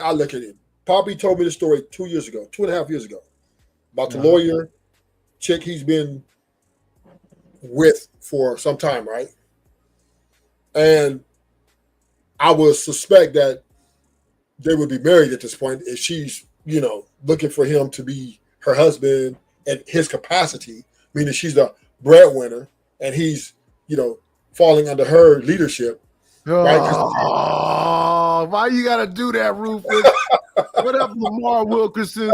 I look at it. Poppy told me the story 2 years ago, 2.5 years ago, about the Uh-huh. lawyer chick he's been with for some time, right? And I would suspect that they would be married at this point if she's, looking for him to be her husband in his capacity, meaning she's the breadwinner and he's, you know, falling under her leadership, right? Oh, why you gotta do that, Rufus? What up, Lamar Wilkerson?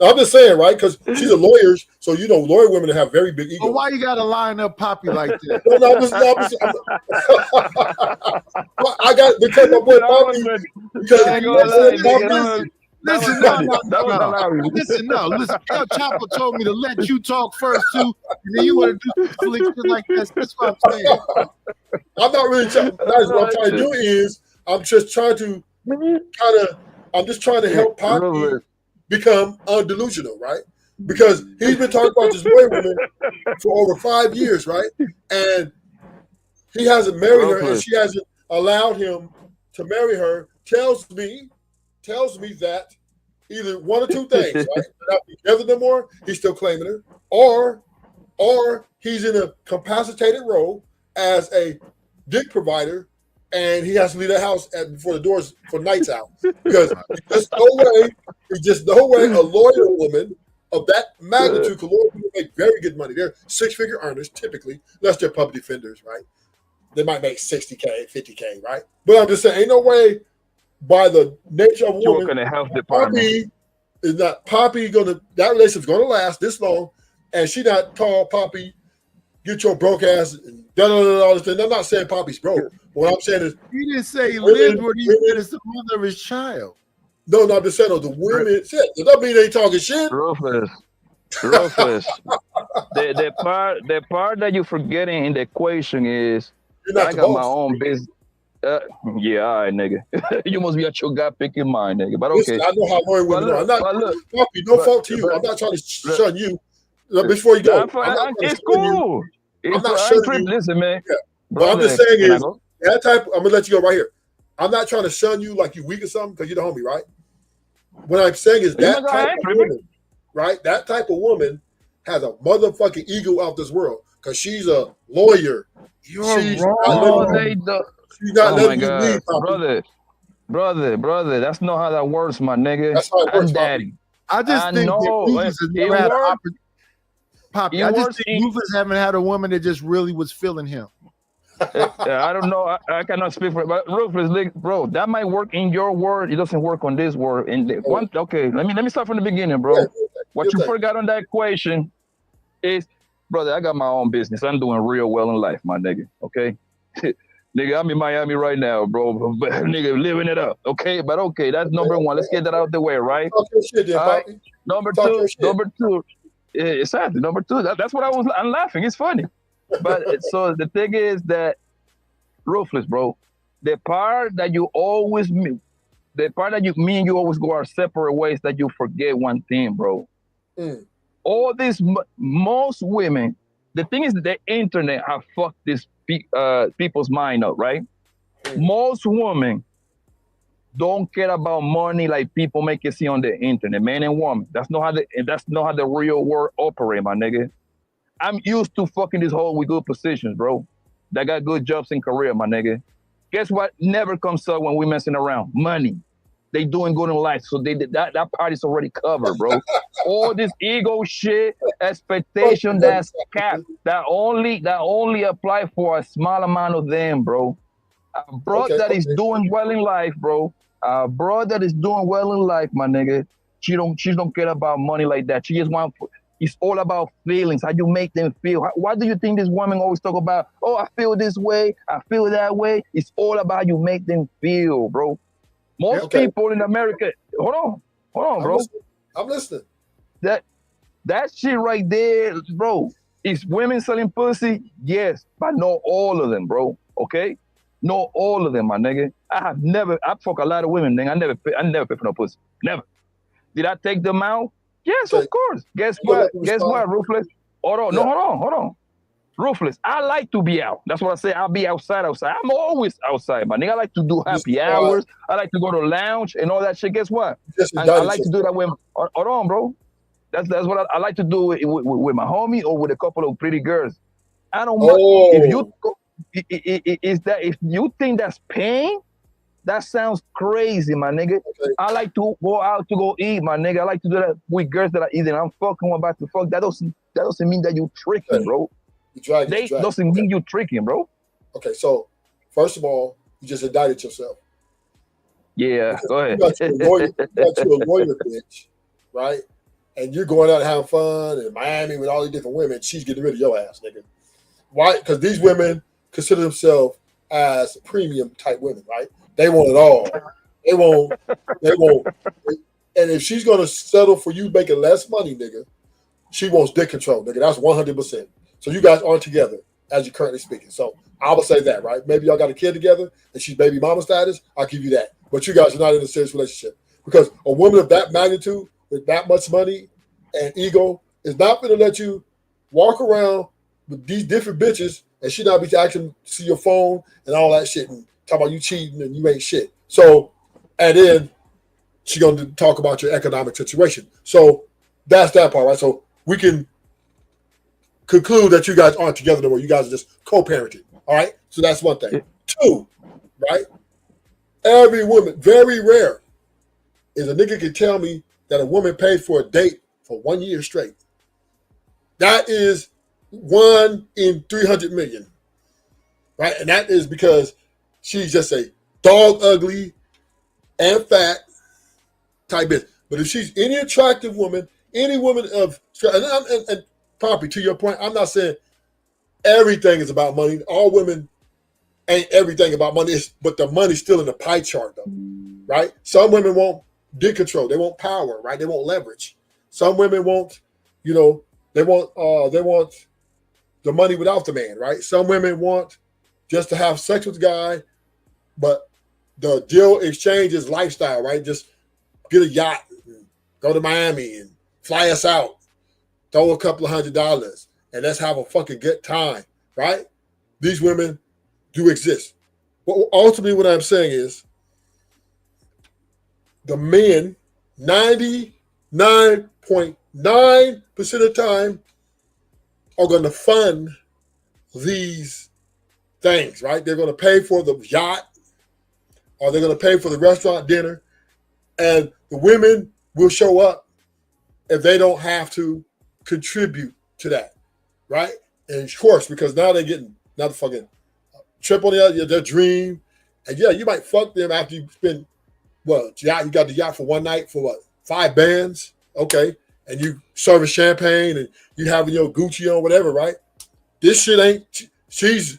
I'm just saying, right? Because she's a lawyer, so lawyer women have very big Oh, egos. why you gotta line up Poppy like that? No, I got because my boy Poppy. Because I ain't gonna lie, nigga. Listen, no. Listen, El Chapo told me to let you talk first too, and then you want to do some slick shit like this. That's what I'm saying. I'm not really trying. What I'm trying to do is I'm just trying to I'm just trying to help Poppy become undelusional, right? Because he's been talking about this boy woman for over 5 years, right? And he hasn't married her, and she hasn't allowed him to marry her. Tells me that either one or two things, right? They're not together no more. He's still claiming her, or he's in a capacitated role as a dick provider, and he has to leave the house before the doors for nights out because there's just no way a lawyer woman of that magnitude, because lawyer people make very good money. They're six-figure earners typically, unless they're public defenders, right? They might make 60K, 50K, right? But I'm just saying, ain't no way by the nature of woman, in the health department. Poppy that relationship's gonna last this long, and she not call Poppy, get your broke ass and all this thing. I'm not saying Poppy's broke. What I'm saying is he didn't say he lived where he said it's the mother of his child. No, I'm just saying the women shit. Does that mean they talking shit? Rufus. The part that you're forgetting in the equation is I got my own business. Yeah, all right, nigga. You must be at your gut picking mine, nigga. But okay. Listen, I know how lawyer women are. I'm not, Poppy, no fault to you. I'm not trying to shun you. Before you go, it's cool. I'm not shunning you. Listen, man. Yeah. What I'm just saying is that type. I'm gonna let you go right here. I'm not trying to shun you like you weak or something because you're the homie, right? What I'm saying is that type of woman, right? That type of woman has a motherfucking ego out this world because she's a lawyer. She's wrong. She's not letting you leave, brother. That's not how that works, my nigga. That's how it works, Daddy. I just think that Rufus has never had an opportunity. Poppy, I just think Rufus haven't had a woman that just really was feeling him. I don't know. I cannot speak for it, but Rufus, bro, that might work in your world. It doesn't work on this world. Okay, let me start from the beginning, bro. What you forgot on that equation is, brother, I got my own business. I'm doing real well in life, my nigga. Okay. Nigga, I'm in Miami right now, bro. But nigga, living it up. Okay, but okay, that's number one. Let's get that out the way, right? Talk your shit, then, Poppy. Number two. Exactly. Number two. That's what I'm laughing. It's funny. But so the thing is that, Ruthless, bro, the part that you always me and you always go our separate ways, that you forget one thing, bro. All these most women, the thing is that the internet have fucked this people's mind up, right? Most women don't care about money like people make it see on the internet, man and woman. That's not how the real world operate, my nigga. I'm used to fucking this hole with good positions, bro. That got good jobs in career, my nigga. Guess what? Never comes up when we messing around. Money. They doing good in life, so that part is already covered, bro. All this ego shit, expectation, that's cap. That only apply for a small amount of them, bro. A bro that is doing well in life, bro. A bro that is doing well in life, my nigga. She don't care about money like that. She just want. It's all about feelings, how you make them feel. Why do you think this woman always talk about, oh, I feel this way, I feel that way? It's all about you make them feel, bro. Most people in America, hold on, bro. I'm listening. That shit right there, bro, is women selling pussy? Yes, but not all of them, bro, okay? Not all of them, my nigga. I fuck a lot of women, nigga. I never pay for no pussy. Never. Did I take them out? Yes, of course. Guess what, Ruthless? Hold on. Ruthless. I like to be out. That's what I say. I'll be outside. I'm always outside, my nigga. I like to do happy hours. I like to go to lounge and all that shit. Guess what? I like to do that with. Hold on, bro. That's what I like to do with my homie or with a couple of pretty girls. I don't. If you is that if you think that's pain, that sounds crazy, my nigga. Okay. I like to go out to go eat, my nigga. I like to do that with girls that I'm fucking about to fuck. That doesn't mean that you tricking, bro. Doesn't mean you tricking, bro. Okay, so first of all, you just indicted yourself. Yeah, go ahead. You got you a lawyer bitch, right? And you're going out and having fun in Miami with all these different women. She's getting rid of your ass, nigga. Why? Because these women consider themselves as premium type women, right? They want it all. They won't. And if she's gonna settle for you making less money, nigga, she wants dick control, nigga. That's 100%. So you guys aren't together as you're currently speaking. So I would say that, right? Maybe y'all got a kid together and she's baby mama status. I'll give you that. But you guys are not in a serious relationship because a woman of that magnitude with that much money and ego is not going to let you walk around with these different bitches and she not be asking to see your phone and all that shit and talk about you cheating and you ain't shit. So, and then she going to talk about your economic situation. So that's that part, right? So we can conclude that you guys aren't together anymore. You guys are just co-parenting. All right. So that's one thing. 2, right? Every woman, very rare, is a nigga can tell me that a woman paid for a date for 1 year straight. That is 1 in 300 million. Right? And that is because she's just a dog ugly and fat type bitch. But if she's any attractive woman, any woman of and Poppy, to your point, I'm not saying everything is about money. All women ain't everything about money, but the money's still in the pie chart, though, right? Some women want dick control. They want power, right? They want leverage. Some women want, they want the money without the man, right? Some women want just to have sex with the guy, but the deal exchange is lifestyle, right? Just get a yacht, and go to Miami and fly us out. Throw a couple of $100 and let's have a fucking good time, right? These women do exist. But ultimately what I'm saying is the men, 99.9% of the time, are going to fund these things, right? They're going to pay for the yacht or they're going to pay for the restaurant dinner. And the women will show up if they don't have to contribute to that, right? And of course, because now they're getting not the fucking trip on their dream, and yeah, you might fuck them after you spend you got the yacht for one night for 5 bands, okay, and you serving champagne and you having your Gucci on, whatever, right? This shit ain't. She's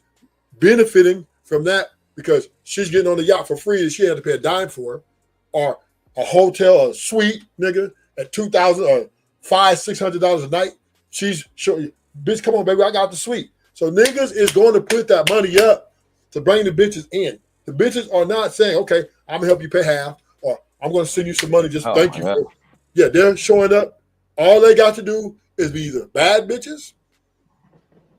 benefiting from that because she's getting on the yacht for free and she had to pay a dime for, or a hotel, a suite, nigga, at $2,000 or $500-$600 a night. She's showing, bitch, come on, baby, I got the suite. So niggas is going to put that money up to bring the bitches in. The bitches are not saying, okay, I'm gonna help you pay half, or I'm gonna send you some money, just thank you for it. Yeah, they're showing up. All they got to do is be either bad bitches,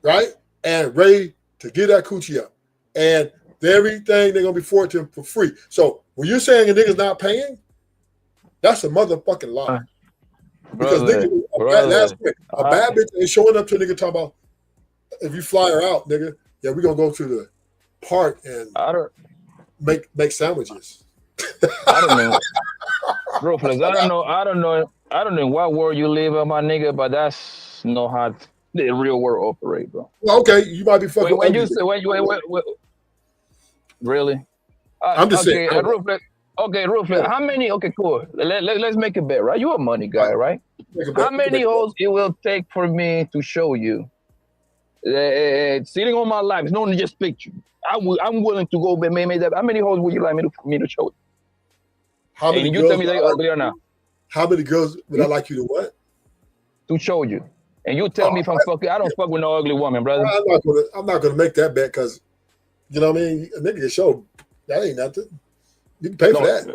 right, and ready to get that coochie up. And everything they're gonna be forwarded to them for free. So when you're saying a nigga's not paying, that's a motherfucking lie. Because nigga, a bad bitch ain't showing up to a nigga talking about, if you fly her out, nigga, yeah, we're gonna go to the park and make sandwiches. I don't know. Ruthless, I don't know what world you live in, my nigga, but that's not how the real world operate, bro. Well, okay, you might be fucking. Really? I'm just saying. Ruthless. Okay, Ruthless. How many? Okay, cool. Let's make a bet, right? You're a money guy, right? How many holes it will take for me to show you? Sitting on my lap, it's not just picture. I'm willing to go, but maybe that. How many holes would you like me to show you? How many? And you tell me they ugly or not. How many girls would I like you to what? To show you, and you tell me if I'm fucking. I don't fuck with no ugly woman, brother. I'm not gonna make that bet because, you know what I mean. A nigga can show that ain't nothing. You can pay for that.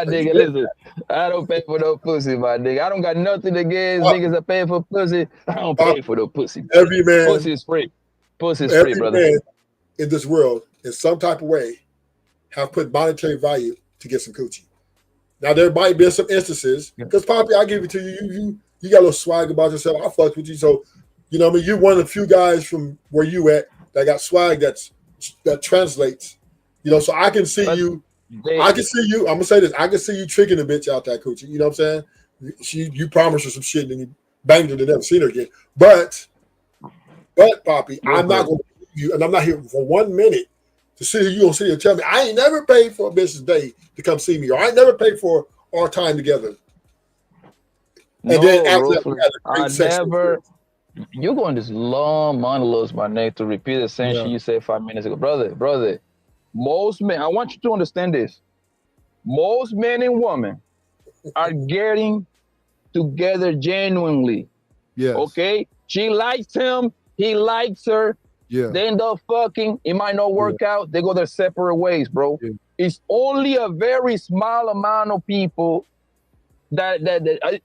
Nigga, listen. I don't pay for no pussy, my nigga. I don't got nothing against niggas that pay for pussy. I don't pay for no pussy. Every man, Pussy is free. Pussy is free, brother. Man in this world, in some type of way, have put monetary value to get some coochie. Now there might be some instances because Poppy, I give it to you. You got a little swag about yourself. I fucked with you, so you know what I mean. You're one of the few guys from where you at that got swag that translates. You know, so I can see you. I can see you. I'm gonna say this. I can see you tricking a bitch out that coochie. You know what I'm saying? You promised her some shit and then you banged her and never seen her again. But Poppy, I'm not gonna believe you, and I'm not here for 1 minute to sit here. You gonna sit here and tell me I ain't never paid for a bitch's day to come see me, or I ain't never paid for our time together. And then after I never. You're going this long monologues, my nigga, to repeat the same shit you said 5 minutes ago, brother. Most men, I want you to understand this. Most men and women are getting together genuinely. Yeah. Okay. She likes him. He likes her. Yeah. They end up fucking. It might not work out. They go their separate ways, bro. Yeah. It's only a very small amount of people that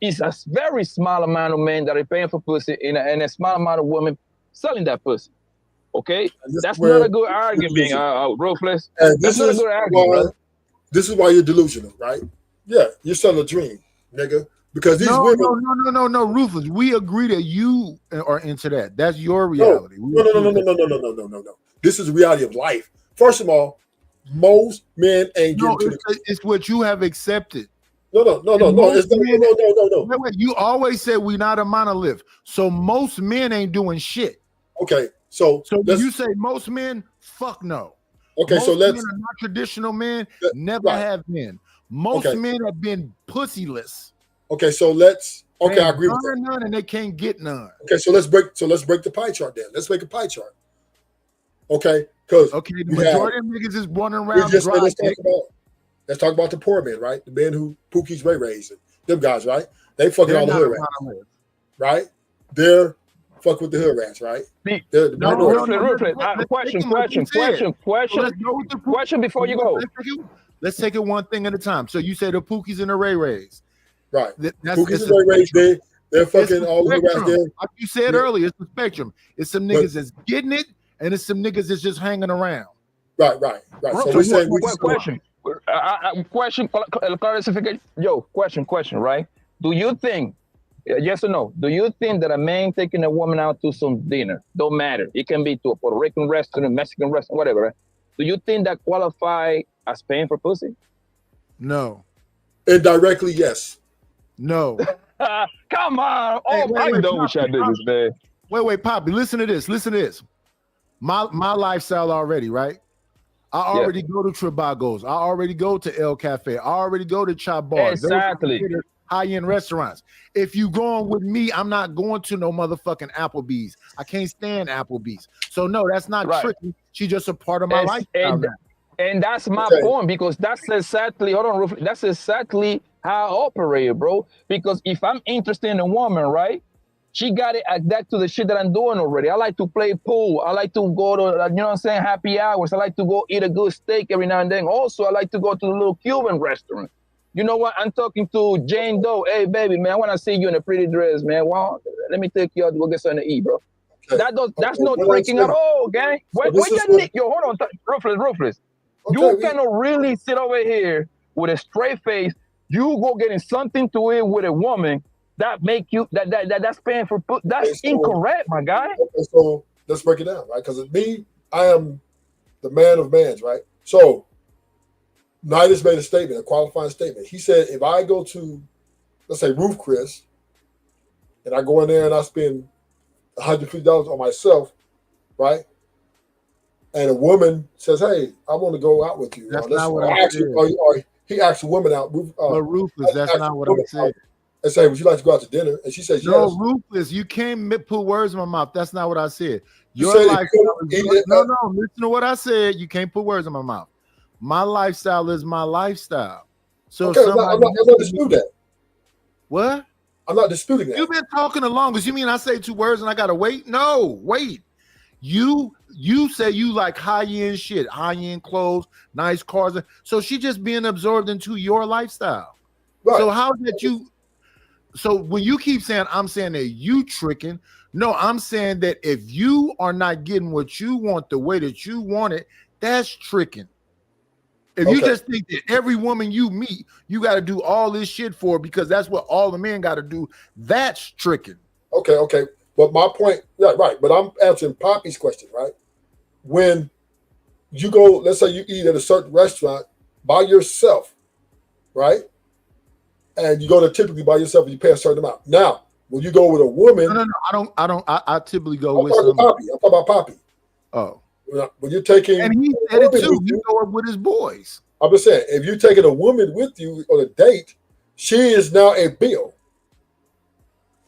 it's a very small amount of men that are paying for pussy and a small amount of women selling that pussy. Okay? That's not a good argument, Ruthless. That's not a good argument, brother. This is why you're delusional, right? Yeah, you're selling a dream, nigga. Because these women. No, Ruthless. We agree that you are into that. That's your reality. No. This is the reality of life. First of all, most men ain't getting to it's what you have accepted. No. Wait. You always said we're not a monolith. So most men ain't doing shit. Okay, so you say most men? Fuck no. Okay, most so let's. Men are not traditional men. Never have been. Most men have been pussyless. Okay, so let's. Okay, I agree with that. None, and they can't get none. Okay, so let's break the pie chart then. Let's make a pie chart. Okay, because the majority of niggas is running around. Let's talk about the poor men, right? The men who Pookie's Ray raised, them guys, right? They fucking all the hood rats, right? They're fuck with the hood rats, right? Question before you go. Let's take it one thing at a time. So you say the Pookies and the Ray Rays, right? Pookies and Ray Rays, they're fucking all the rats there. Like you said earlier, it's the spectrum. It's some niggas that's getting it, and it's some niggas that's just hanging around. Right. So we're saying question, clarification. Question, right? Do you think, yes or no, do you think that a man taking a woman out to some dinner, don't matter, it can be to a Puerto Rican restaurant, Mexican restaurant, whatever, right? Do you think that qualify as paying for pussy? No. Indirectly, yes. No. Come on. I know what y'all niggas, man. Wait, Poppy, listen to this. My lifestyle already, right? I already go to Tribagos. I already go to El Cafe. I already go to Chop Bars. Exactly. High-end restaurants. If you going with me, I'm not going to no motherfucking Applebee's. I can't stand Applebee's. So no, that's not tricky. She's just a part of my lifestyle. And that's my point, because that's exactly, that's exactly how I operate, bro. Because if I'm interested in a woman, right? She got to adapt to the shit that I'm doing already. I like to play pool. I like to go to, you know what I'm saying, happy hours. I like to go eat a good steak every now and then. Also, I like to go to the little Cuban restaurant. You know what? I'm talking to Jane Doe. Hey, baby, man, I want to see you in a pretty dress, man. Well, let me take you out to go get something to eat, bro. Okay. That's not tricking at all, gang. Yo, hold on. Ruthless. Okay, you cannot really sit over here with a straight face. You go getting something to eat with a woman that make you that's paying for that's incorrect, my guy. Okay, so let's break it down, right? Because me, I am the man of mans, right? So Nidus made a statement, a qualifying statement. He said, if I go to, let's say, Roof Chris, and I go in there and I spend $150 on myself, right? And a woman says, "Hey, I want to go out with you." That's not what I said. Or he asks a woman out. But Ruthless, that's not what I said. And say, "Would you like to go out to dinner?" And she says, "Yes." No, Ruthless, you can't put words in my mouth. That's not what I said. Your lifestyle no, listen to what I said. You can't put words in my mouth. My lifestyle is my lifestyle. So okay, I'm not disputing that. What? I'm not disputing that. You've been talking the longest. You mean I say 2 words and I gotta wait? No, wait. You say you like high-end shit, high-end clothes, nice cars. So she just being absorbed into your lifestyle. Right. So how that you? So when you keep saying I'm saying that you tricking, no, I'm saying that if you are not getting what you want the way that you want it, that's tricking. If you just think that every woman you meet, you got to do all this shit for because that's what all the men got to do, that's tricking. Okay. But my point, right. But I'm answering Poppy's question, right? When you go, let's say you eat at a certain restaurant by yourself, right? And you go there typically by yourself and you pay a certain amount. Now, when you go with a woman, no, I typically go with Poppy. I'm talking about Poppy. Oh, when you're taking, and he said it too. You go up with his boys. I'm just saying, if you're taking a woman with you on a date, she is now a bill.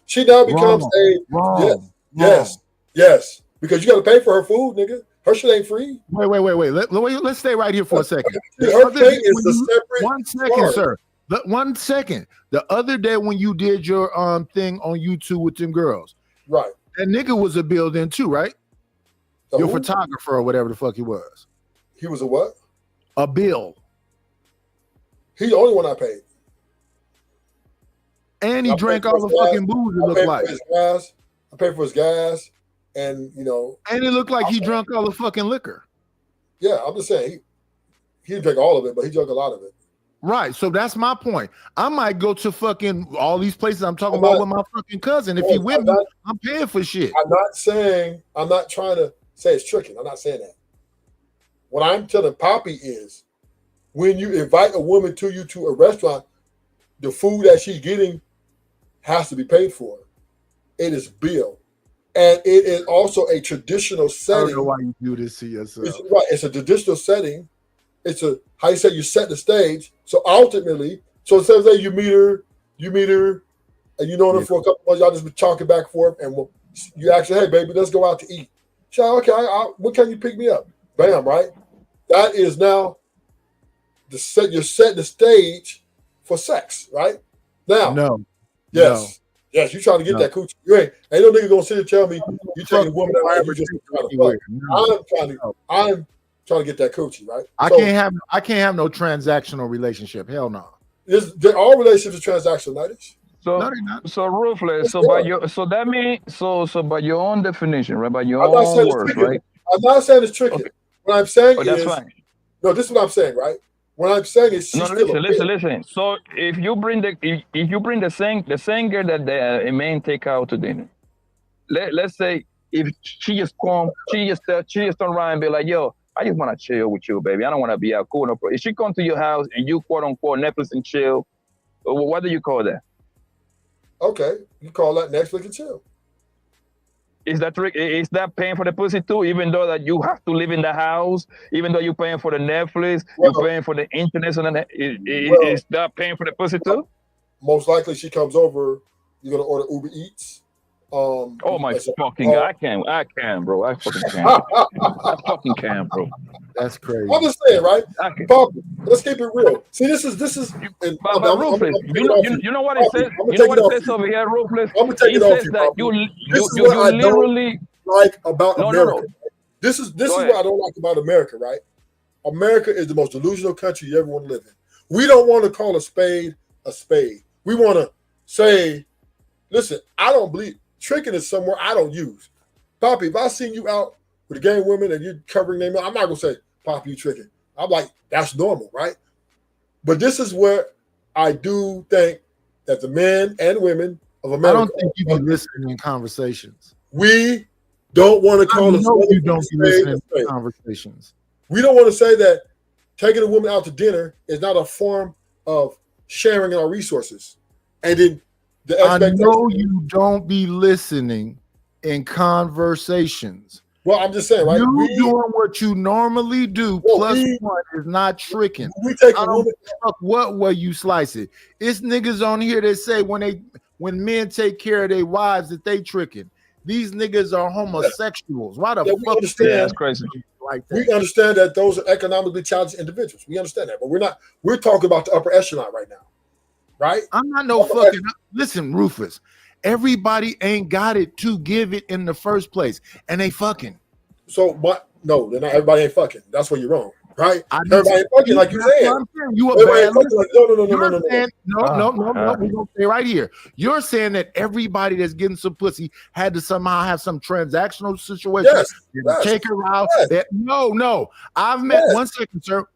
She now becomes yes, because you got to pay for her food, nigga. Her shit ain't free. Wait. Let's stay right here for a second. Her pay is a separate. 1 second, sir. 1 second. The other day when you did your thing on YouTube with them girls, right? That nigga was a bill then too, right? Your who? Photographer or whatever the fuck he was. He was a what? A bill. He's the only one I paid. And he drank all the fucking booze. It looked like. I paid for his gas, and And it looked like he drank all the fucking liquor. Yeah, I'm just saying he didn't drink all of it, but he drank a lot of it. Right. So that's my point. I might go to fucking all these places I'm talking about with my fucking cousin. If he with me, I'm paying for shit. I'm not trying to say it's tricking. I'm not saying that. What I'm telling Poppy is when you invite a woman to a restaurant, the food that she's getting has to be paid for. It is bill. And it is also a traditional setting. I don't know why you do this to yourself. It's a traditional setting. It's how you say you set the stage. So ultimately, instead of you meet her, and you know her for a couple months, y'all just be talking back and forth, and you ask her, hey baby, let's go out to eat. She's like, okay, when can you pick me up? Bam, right? That is now you're setting the stage for sex, right? Now, no. Yes, you trying to get that coochie. You ain't no nigga gonna sit and tell me you taking a woman that you just trying to fuck. I'm trying to get that coochie, right? I can't have no transactional relationship. Hell no. All relationships are transactional, So Ruthless. By your own definition, right? By your own words, right? I'm not saying it's tricky. Okay. What I'm saying that's is fine. No, this is what I'm saying, right? What I'm saying is listen. So if you bring the same girl that the man take out to dinner, let's say if she just turn around and be like, yo, I just want to chill with you, baby. I don't want to be out cool. No, if she come to your house and you quote unquote Netflix and chill, what do you call that? Okay, you call that Netflix and chill. Is that paying for the pussy too? Even though that you have to live in the house, even though you're paying for the Netflix, you're paying for the internet, is that paying for the pussy too? Most likely, she comes over. You're gonna order Uber Eats. Oh my fucking God! I can, bro. I fucking can. I fucking can, bro. That's crazy. I'm just saying, right? Let's keep it real. See, this is. Ruthless. You know what it says? You know what it says over here, Ruthless? I'm gonna take it off you. You literally like about America. No. This is what I don't like about America, right? America is the most delusional country you ever want to live in. We don't want to call a spade a spade. We want to say, listen, I don't believe tricking is somewhere I don't use. Poppy, if I seen you out with a gang women and you're covering them, I'm not gonna say, Poppy, you tricking. I'm like, that's normal, right? But this is where I do think that the men and women of America. I don't think you be listening in conversations. We don't want to call you don't be listening in conversations. We don't want to say that taking a woman out to dinner is not a form of sharing our resources. And then I know you don't be listening in conversations. Well, I'm just saying, right? You doing what you normally do, one is not tricking. We take a woman. What way you slice it? It's niggas on here that say when men take care of their wives that they tricking. These niggas are homosexuals. Why the fuck is that's crazy? Like that? We understand that those are economically challenged individuals. We understand that, but we're talking about the upper echelon right now. Right? I'm not no fucking listen, Rufus. Everybody ain't got it to give it in the first place, and they fucking. So what? No, they're not. Everybody ain't fucking. That's where you're wrong. right? Everybody ain't fucking like you saying. You a Everybody bad ain't fucking like, no. We're gonna stay right here. You're saying that everybody that's getting some pussy had to somehow have some transactional situation. Yes. Take her out. Yes. No. I've met one second, sir.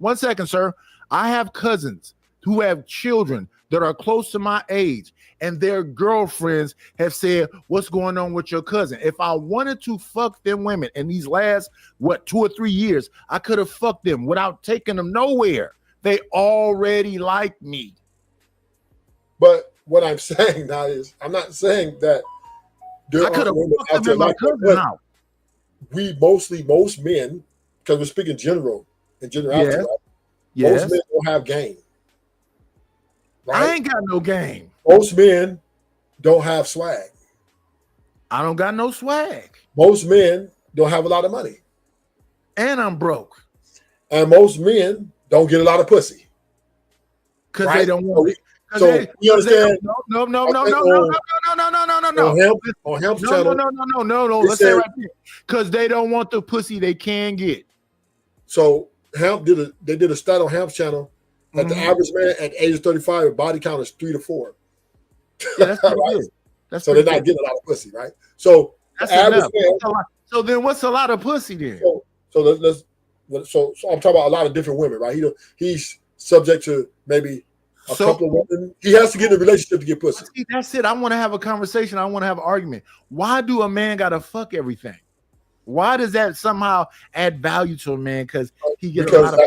I have cousins who have children that are close to my age, and their girlfriends have said, "What's going on with your cousin?" If I wanted to fuck them women in these last 2 or 3 years, I could have fucked them without taking them nowhere. They already like me. But what I'm saying now is, I'm not saying that I could have fucked them in my cousin house. Most men, because we're speaking in generality, right? Most men don't have game. Right? I ain't got no game. Most men don't have swag. I don't got no swag. Most men don't have a lot of money. And I'm broke. And most men don't get a lot of pussy. Because they don't want it. So you understand? No. On Hemp's channel. No. Let's say right there. Because they don't want the pussy they can get. So Hemp did a study on Hemp's channel that the average man at age 35 body count is 3 to 4. Yeah, that's pretty right? good. So they're not getting a lot of pussy, right? So that's average man, so then what's a lot of pussy then? So I'm talking about a lot of different women, right? He's subject to maybe a couple of women. He has to get in a relationship to get pussy. See, that's it. I want to have a conversation. I want to have an argument. Why do a man gotta fuck everything? Why does that somehow add value to a man? Because he gets a lot of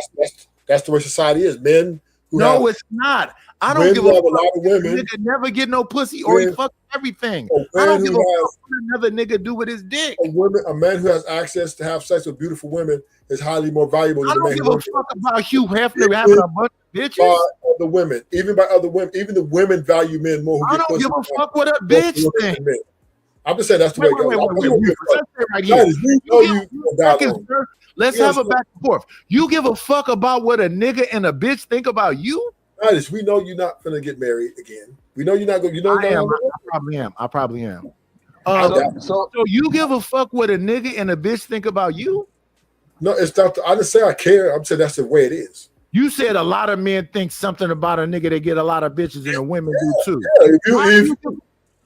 that's the way society is. Men it's not. I don't give a fuck. A lot of women nigga never get no pussy or he fuck everything. I don't give a fuck what another nigga do with his dick. A man who has access to have sex with beautiful women is highly more valuable than a man. I don't give a fuck about Hugh Hefner having a bunch of bitches. By other women, even the women value men more. I don't give a fuck what a bitch thinks. I'm just saying that's the way it goes. Let's have a back and forth. You give a fuck about what a nigga and a bitch think about you? We know you're not gonna get married again. We know you're not going. I probably am. So you give a fuck what a nigga and a bitch think about you? No, it's not. I didn't say I care. I'm saying that's the way it is. You said a lot of men think something about a nigga. They get a lot of bitches, and the women do too.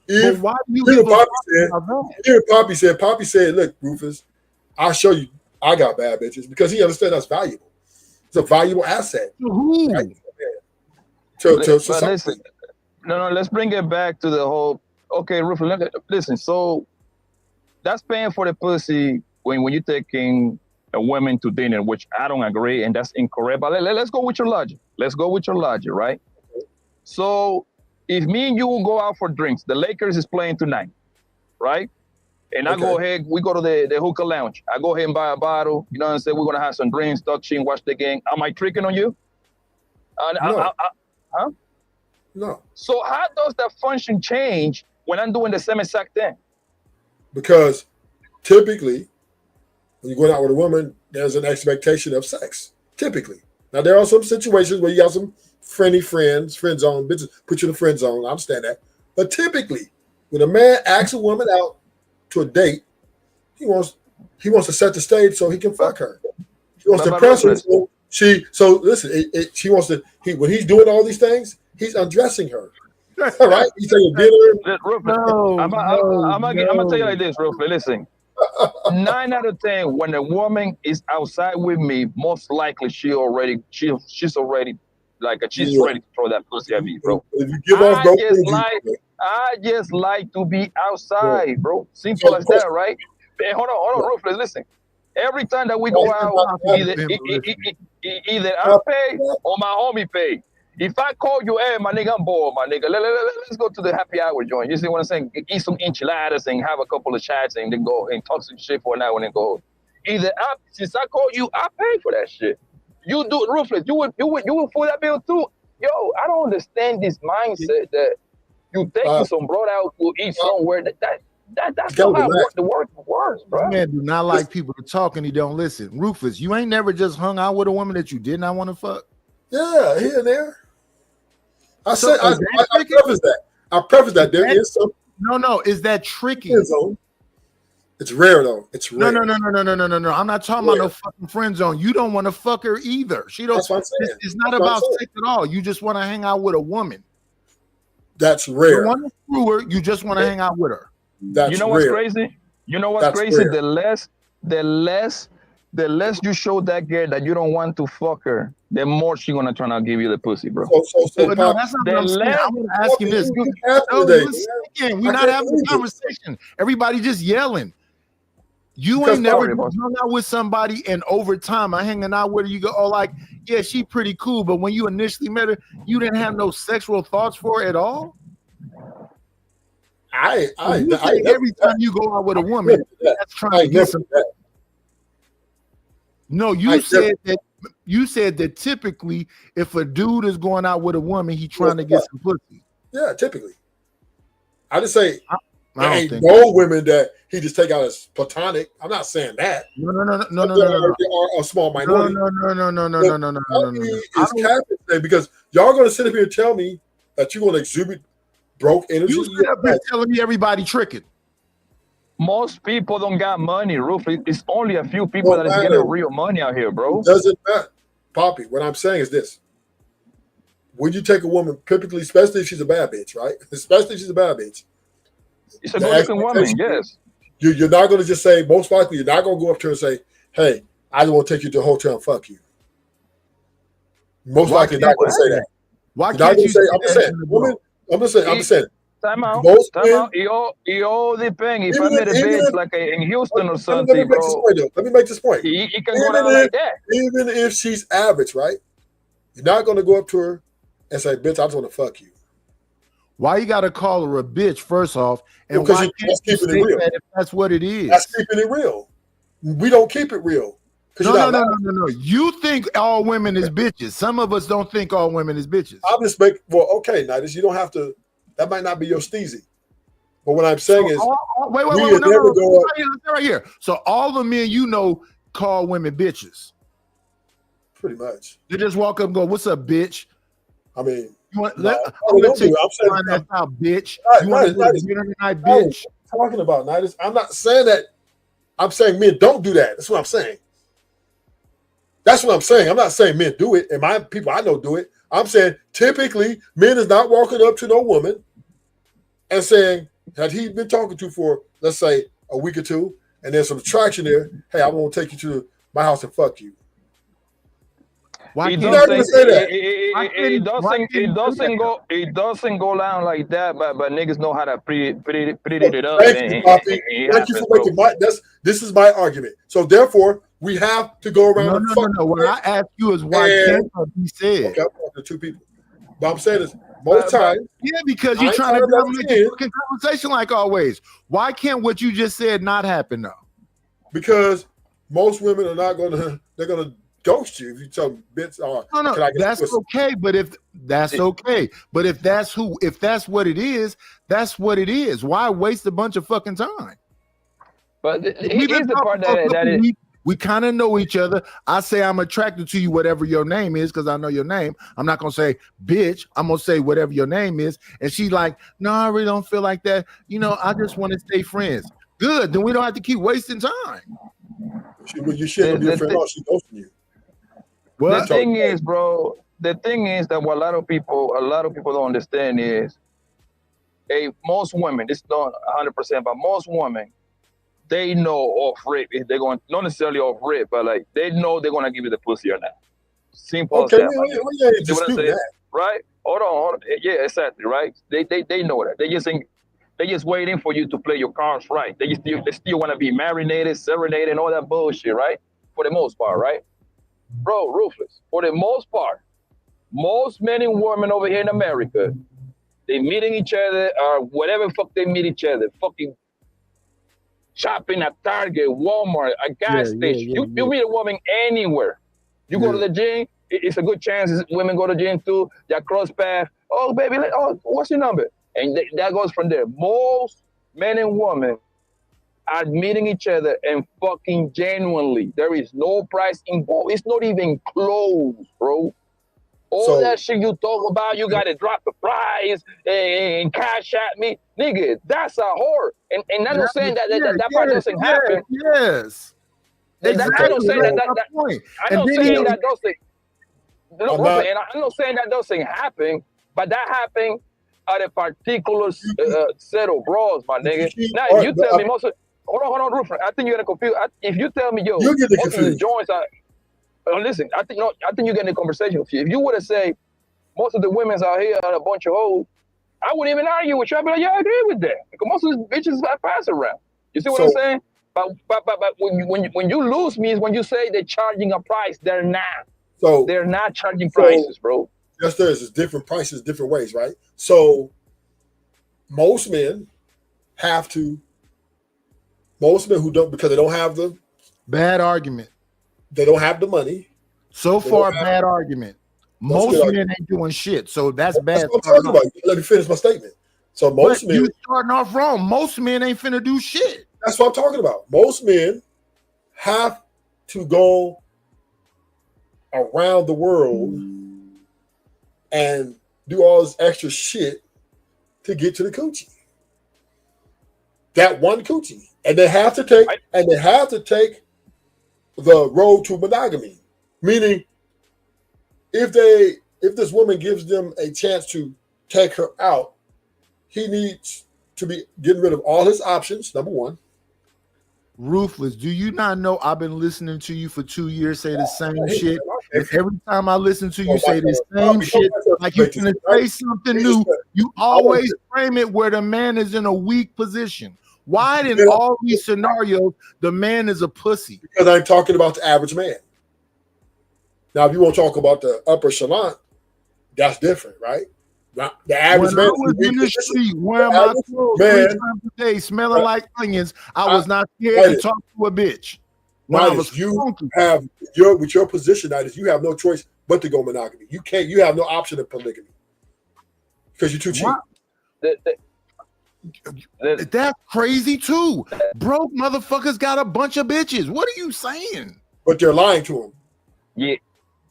Yeah, why do you give a fuck about that? Poppy said, "Look, Rufus, I'll show you. I got bad bitches," because he understands that's valuable. It's a valuable asset. Who? Right? Listen, no. Let's bring it back to the whole. Okay, Rufus, listen. So that's paying for the pussy when you're taking a woman to dinner, which I don't agree, and that's incorrect. But let's go with your logic. Right? So if me and you will go out for drinks, the Lakers is playing tonight, right? And I go ahead, we go to the hookah lounge. I go ahead and buy a bottle. You know what I'm saying? We're gonna have some drinks, talk shit, watch the game. Am I tricking on you? No. Huh? No. So how does that function change when I'm doing the same exact thing? Because typically, when you're going out with a woman, there's an expectation of sex. Typically. Now, there are some situations where you got some friend zone, bitches put you in the friend zone. I understand that. But typically, when a man asks a woman out to a date, he wants to set the stage so he can fuck her. He wants to press her. She wants to. When he's doing all these things, he's undressing her. All right, he's taking dinner. I'm gonna tell you like this, Rufus. Listen, 9 out of 10, when a woman is outside with me, most likely she's already ready to throw that pussy at me, bro. If you give off, I just like to be outside, bro. Simple as that, right? Hey, hold on, Rufus. Listen. Every time that we go out, either I pay or my homie pay. If I call you, hey, my nigga, I'm bored, my nigga. Let's go to the happy hour joint. You see what I'm saying? Eat some enchiladas and have a couple of chats and then go and talk some shit for an hour and then go. Since I call you, I pay for that shit. You do, Rufus. You would fool that bill too. Yo, I don't understand this mindset that you taking some broad out to eat somewhere that's not how the work works, bro. Man do not like people to talk and he don't listen. Rufus, you ain't never just hung out with a woman that you did not want to fuck? Yeah, here and there. I preface that. There is some. No, is that tricky? It's rare though. It's rare. No. I'm not talking about no fucking friend zone. You don't want to fuck her either. She don't. That's what I'm saying. It's not about sex at all. You just want to hang out with a woman. That's rare. You want to screw her. You just want to hang out with her. That's you know what's rare. crazy? You know what's That's crazy? rare. The less you show that girl that you don't want to fuck her, the more she gonna try to give you the pussy, bro. But no, that's not what I'm saying. I want to ask you this. We're not having a conversation. Everybody just yelling. You ain't never hung out with somebody, and over time, I hanging out with her. You go, oh, like, yeah, she pretty cool, but when you initially met her, you didn't have no sexual thoughts for her at all. Every time you go out with a woman, that's trying to get some. No, you said that typically, if a dude is going out with a woman, he trying to get some pussy. Yeah, typically. I just say I ain't no women that he just take out as platonic. I'm not saying that. No. There are a small minority. No. It's catfish because y'all gonna sit up here and tell me that you're gonna exhibit broke energy. You sit up here telling me everybody tricking. Most people don't got money, Roof. It's only a few people that is getting real money out here, bro. It doesn't matter, Poppy. What I'm saying is this: when you take a woman, typically, especially if she's a bad bitch, right? Especially if she's a bad bitch. It's a good-looking woman, yes. You're not going to just say, most likely, you're not going to go up to her and say, hey, I just want to take you to a hotel and fuck you. Most likely not going to say that. Why can't you say, I'm just saying. Time out. It all depends. If I met a bitch like in Houston or something, bro. Let me make this point. He can go down like that. Even if she's average, right? You're not going to go up to her and say, bitch, I just want to fuck you. Why you got to call her a bitch, first off? And because why can't you say that if that's what it is? That's keeping it real. We don't keep it real. No. You think all women is bitches. Some of us don't think all women is bitches. I'm just okay, Nidus, you don't have to. That might not be your steezy. But what I'm saying is, wait, right here. So all the men you know call women bitches. Pretty much. They just walk up and go, "What's up, bitch?" I mean, I'm saying, that's how, bitch. You want to go to dinner tonight, bitch? Talking about Nidus. I'm not saying that. I'm saying men don't do that. That's what I'm saying. That's what I'm saying. I'm not saying men do it, and my people I know do it. I'm saying typically men is not walking up to no woman and saying that he's been talking to for, let's say, a week or two, and there's some attraction there. Hey, I want to take you to my house and fuck you. Why it can't doesn't, you say that? It doesn't go down like that, but niggas know how to pretty it up. Thank you, Poppy. Thank you for making this is my argument. So therefore, we have to go around. No. What I ask you is why can't be said? Okay, I'm talking to two people. But I'm saying this most times. Yeah, because you're trying to dominate the fucking conversation like always. Why can't what you just said not happen though? Because most women are not they're gonna ghost you if you tell them bitch. No, that's okay. But if that's what it is, that's what it is. Why waste a bunch of fucking time? But here's the part that is. We kind of know each other. I say I'm attracted to you, whatever your name is, because I know your name. I'm not gonna say bitch. I'm gonna say whatever your name is. And she's like, no, I really don't feel like that. I just want to stay friends. Good. Then we don't have to keep wasting time. You shouldn't be a friend. She's ghosting you. Well, the thing is, bro. The thing is that what a lot of people don't understand is, most women. It's not 100%, but most women. They know off rip if they're going, not necessarily off rip, but like they know they're gonna give you the pussy or not. Simple as that. Right? Hold on. Yeah, exactly. Right? They know that. They just waiting for you to play your cards right. They still want to be marinated, serenaded, and all that bullshit. Right? For the most part, right? Bro, Ruthless. For the most part, most men and women over here in America, they meeting each other or whatever fuck they meet each other. Fucking shopping at Target, Walmart, a gas station. You meet a woman anywhere. You go to the gym, it's a good chance women go to the gym too. They cross path. Oh, baby, what's your number? And that goes from there. Most men and women are meeting each other and fucking genuinely. There is no price involved. It's not even close, bro. All that shit you talk about, you gotta drop the price and cash at me, nigga. That's a whore. And I'm not saying that part doesn't happen. Yes. Exactly. I'm not saying that point. I'm not saying that those things. I'm not saying that those things happen, but that happened at a particular set of bros, my nigga. Now, if you tell me most of, hold on, Rufus. I think you're gonna confuse. If you tell me, yo, most of the joints are. Listen, I think you're getting a conversation with you. If you would have said most of the women's out here are a bunch of hoes, I wouldn't even argue with you. I'd be like, yeah, I agree with that. Because most of these bitches I pass around. You see what I'm saying? But when you lose me is when you say they're charging a price. They're not. So they're not charging prices, bro. Yes, there is. It's different prices, different ways, right? So most men who don't, because they don't have the bad argument. They don't have the money. So far, bad argument. Most men ain't doing shit, so that's bad. That's what I'm talking about. Let me finish my statement. So most men, you starting off wrong. Most men ain't finna do shit. That's what I'm talking about. Most men have to go around the world and do all this extra shit to get to the coochie. That one coochie, and they have to take the road to monogamy. Meaning, if this woman gives them a chance to take her out, he needs to be getting rid of all his options, number one. Ruthless, do you not know I've been listening to you for 2 years say the same shit? And every time I listen to you say the same shit, like you're going to say something new, you always frame it where the man is in a weak position. Why in all these scenarios, the man is a pussy? Because I'm talking about the average man. Now, if you want to talk about the upper echelon, that's different, right? The average man. I was in the street wearing my clothes 3 times a day, smelling like onions, I was not scared to talk to a bitch. With your position, you have no choice but to go monogamy. You have no option of polygamy because you're too cheap. That's crazy too. Broke motherfuckers got a bunch of bitches. What are you saying? But they're lying to them. Yeah.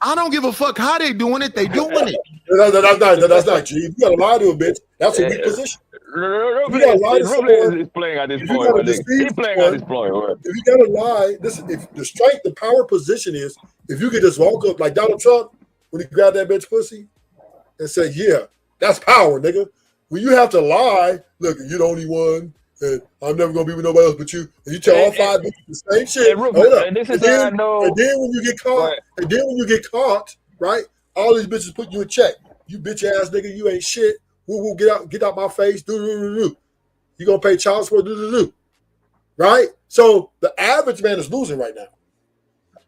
I don't give a fuck how they doing it. They doing it. That's not G. You gotta lie to a bitch. That's a weak position. He's playing at this point. He's playing at this point. If you gotta lie, listen. If the strength, the power position is, if you could just walk up like Donald Trump when he grabbed that bitch pussy and say, "Yeah, that's power, nigga." When you have to lie, look, you're the only one, and I'm never gonna be with nobody else but you. And you tell all 5 bitches the same shit. And then when you get caught, right? All these bitches put you in check. You bitch ass nigga, you ain't shit. Woo, get out my face. You gonna pay child support? Right? So the average man is losing right now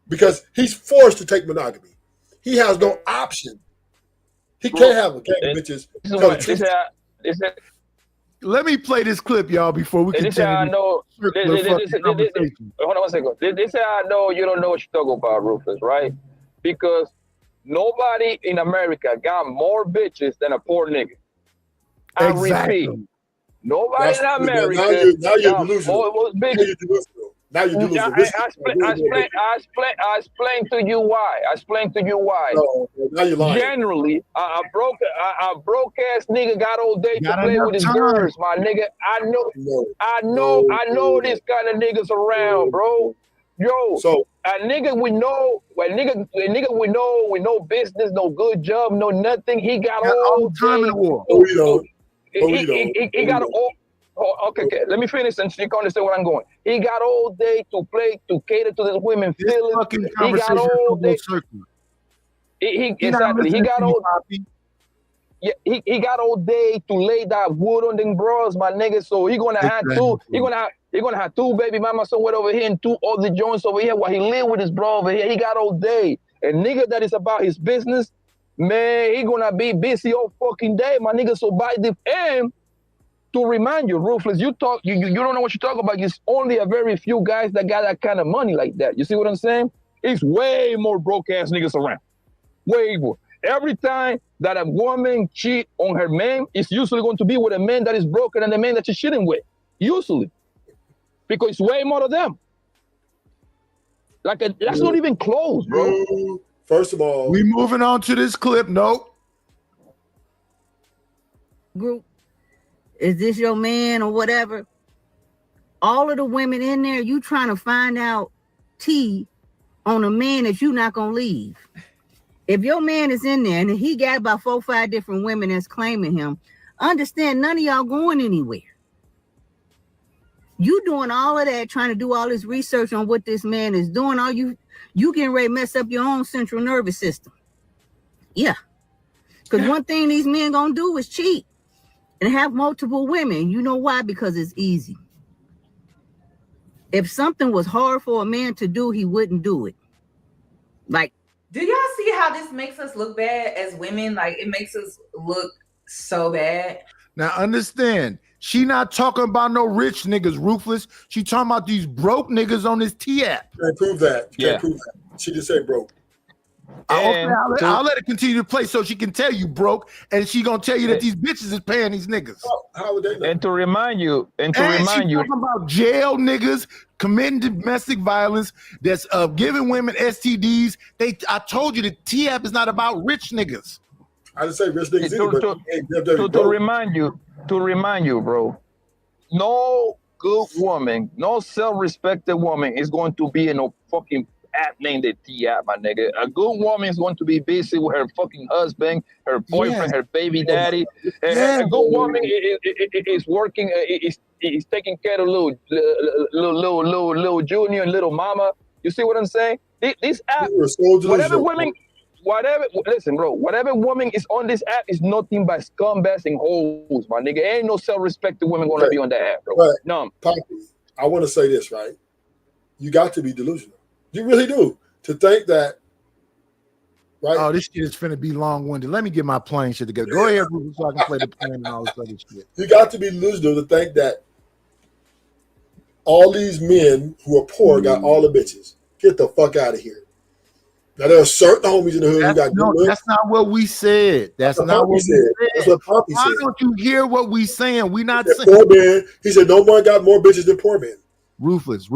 because he's forced to take monogamy. He has no option. He can't have a gang of bitches. Let me play this clip, y'all, before we continue. This is how I know. Hold on 1 second. This is how I know you don't know what you're talking about, Rufus, right? Because nobody in America got more bitches than a poor nigga. I repeat, nobody in America got more bitches. Now you're delusional. I explain to you why. No, now you're lying. Generally, a broke ass nigga got all day to play with his girls, my nigga. I know this kind of niggas around, bro. Yo, so a nigga we know, with no business, no good job, no nothing. He got all time in the war. He got all. Oh, okay. Let me finish and so you can understand where I'm going. He got all day to play, to cater to these women. He got all day. He got all. Yeah, he got all day to lay that wood on them bros, my nigga. So he gonna have two. He gonna have 2 baby mamas somewhere over here and 2 other joints over here while he live with his bro over here. He got all day. And nigga that is about his business, man, he gonna be busy all fucking day, my nigga. So by the end. To remind you, Ruthless, you don't know what you're talking about. It's only a very few guys that got that kind of money like that. You see what I'm saying? It's way more broke ass niggas around. Way more. Every time that a woman cheat on her man, it's usually going to be with a man that is broken than the man that she's cheating with. Usually. Because it's way more of them. That's not even close, bro. First of all, we moving on to this clip. Nope. Group, is this your man or whatever? All of the women in there, you trying to find out tea on a man that you not gonna leave. If your man is in there and he got about 4 or 5 different women that's claiming him, understand none of y'all going anywhere. You doing all of that, trying to do all this research on what this man is doing. All you getting ready to mess up your own central nervous system. Yeah. Because one thing these men gonna do is cheat and have multiple women. You know why? Because it's easy. If something was hard for a man to do, he wouldn't do it. Like, do y'all see how this makes us look bad as women? Like, it makes us look so bad. Now understand, she not talking about no rich niggas, Ruthless. She talking about these broke niggas on this T app. Can't prove that. Can't prove that. She just said broke. I'll let it continue to play so she can tell you broke, and she gonna tell you that these bitches is paying these niggas. How would they know? And to remind you, talking about jail niggas committing domestic violence, that's giving women STDs. I told you the T app is not about rich niggas. I didn't say rich niggas either, to remind you, bro. No good woman, no self-respected woman is going to be in a fucking app named the T app, my nigga. A good woman is going to be busy with her fucking husband, her boyfriend, her baby daddy. A good woman is working, is taking care of little junior and little mama. You see what I'm saying? This app, whatever woman is on this app is nothing but scumbags and hoes, my nigga. Ain't no self-respected women gonna be on that app, bro. But, no. Poppy, I want to say this, right? You got to be delusional. You really do. To think that, right? Oh, this shit is finna be long-winded. Let me get my plane shit together. Go ahead, Rufus, so I can play the plane and all this other shit. You got to be delusional to think that all these men who are poor got all the bitches. Get the fuck out of here. Now there are certain homies in the hood who got good. That's not what we said. That's not what we said. That's what Poppy said. Why don't you hear what we saying? We not saying poor man. He said no one got more bitches than poor men. Ruthless,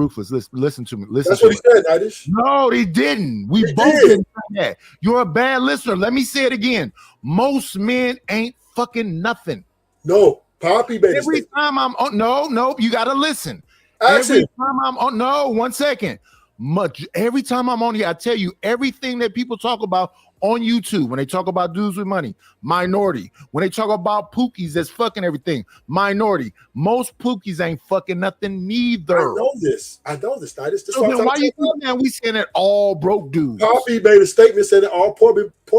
listen to me. That's what he said, Nidish. No, he didn't. We both didn't say that. You're a bad listener. Let me say it again. Most men ain't fucking nothing. No, Poppy, baby. Every time I'm on, no, you gotta listen. Actually, every time I'm on, no, 1 second. Every time I'm on here, I tell you everything that people talk about on YouTube. When they talk about dudes with money, minority. When they talk about pookies that's fucking everything, minority. Most pookies ain't fucking nothing neither. I know this, Nidish. So then why you think that we saying that all broke dudes? Poppy made a statement saying that all poor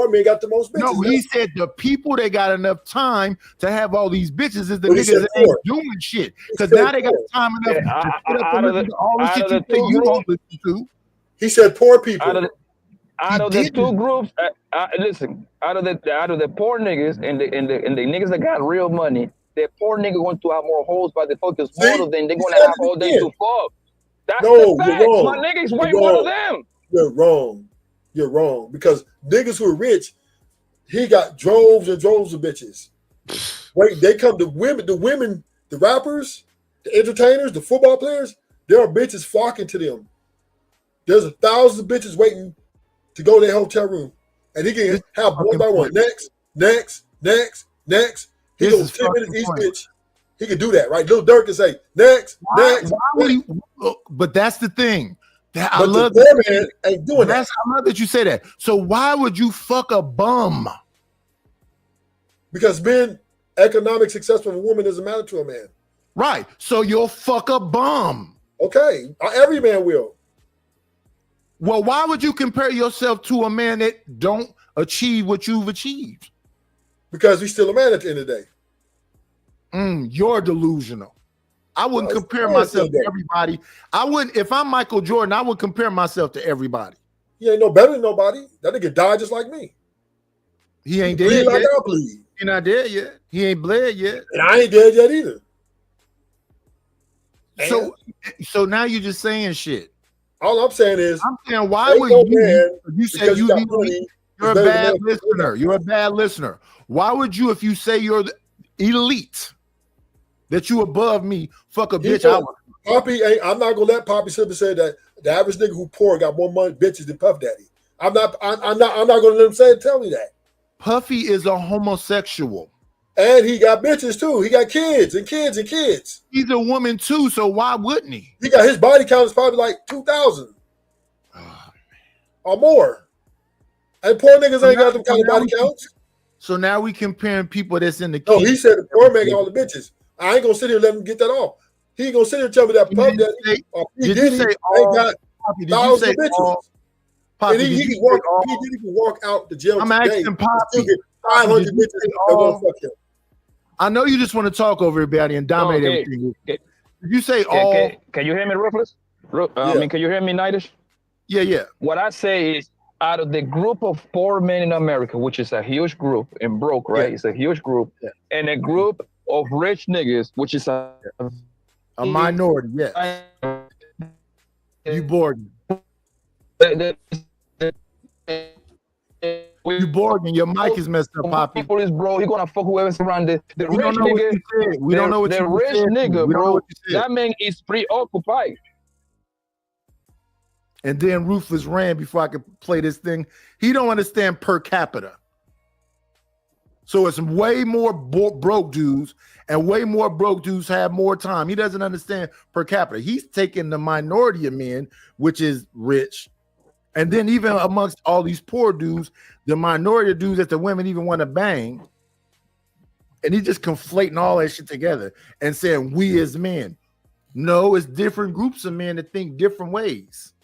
men got the most bitches. No, he said the people that got enough time to have all these bitches is the niggas that ain't doing shit. Because now they got time enough to put up and listen to all the shit you think you don't listen to. He said poor people. Out of the two groups, listen. Out of the poor niggas and the niggas that got real money, the poor nigga going to have more holes by the focus model than they're going to have all day to fuck. That's the fact. My niggas way one of them. You're wrong because niggas who are rich, he got droves and droves of bitches. Wait, they come to women, the rappers, the entertainers, the football players. There are bitches flocking to them. There's 1,000 bitches waiting to go to their hotel room, and he can have one by one. Next. He goes 10 minutes each bitch. He can do that, right? Lil Durk can say next. But that's the thing. I love that man ain't doing that. I love that you say that. So why would you fuck a bum? Because being economic success of a woman doesn't matter to a man. Right. So you'll fuck a bum. Okay. Every man will. Well, why would you compare yourself to a man that don't achieve what you've achieved? Because he's still a man at the end of the day. You're delusional. I wouldn't compare myself to everybody. I wouldn't, if I'm Michael Jordan, I would compare myself to everybody. He ain't no better than nobody. That nigga died just like me. He ain't dead yet. I bleed. He not dead yet. He ain't bled yet. And I ain't dead yet either. So now you're just saying shit. All I'm saying is, why would you say you're a bad listener? You're a bad listener. Why would you, if you say you're the elite, that you above me, fuck a bitch? Poppy ain't. I'm not gonna let Poppy simply say that the average nigga who poor got more money bitches than Puff Daddy. I'm not going to let him tell me that. Puffy is a homosexual. And he got bitches too. He got kids and kids and kids. He's a woman too, so why wouldn't he? He got his body count is probably like 2,000 or more. And poor niggas ain't got them kind of body counts. So now we comparing people that's in the. No, he said the poor man got all the bitches. I ain't gonna sit here and let him get that off. He ain't gonna sit here and tell me that Puff Daddy or P. Diddy ain't got thousands of bitches. And he can walk out the jail today. Asking Poppy. 500 bitches that won't fuck him. I know you just want to talk over everybody and dominate everything. Did you say all? Can you hear me, Ruthless? I mean, can you hear me, Nightish? Yeah. What I say is, out of the group of poor men in America, which is a huge group, and broke, right? Yeah. It's a huge group, and a group of rich niggas, which is a minority. Yeah. You bored. You bored and your mic is messed up, Poppy. People is bro. He gonna fuck whoever's around the rich nigga. We don't know what the rich nigga, bro. That man is preoccupied. And then Ruthless ran before I could play this thing. He don't understand per capita. So it's way more broke dudes, and way more broke dudes have more time. He doesn't understand per capita. He's taking the minority of men, which is rich. And then even amongst all these poor dudes, the minority of dudes that the women even want to bang, and he's just conflating all that shit together and saying we as men. No, it's different groups of men that think different ways.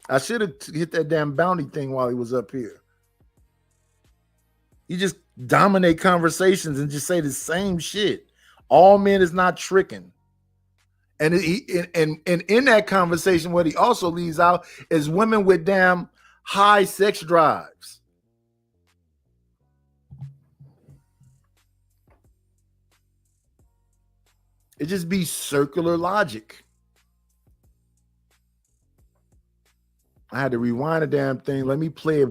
I should have hit that damn bounty thing while he was up here. You just dominate conversations and just say the same shit. All men is not tricking. And in that conversation, what he also leaves out is women with damn high sex drives. It just be circular logic. I had to rewind the damn thing. Let me play it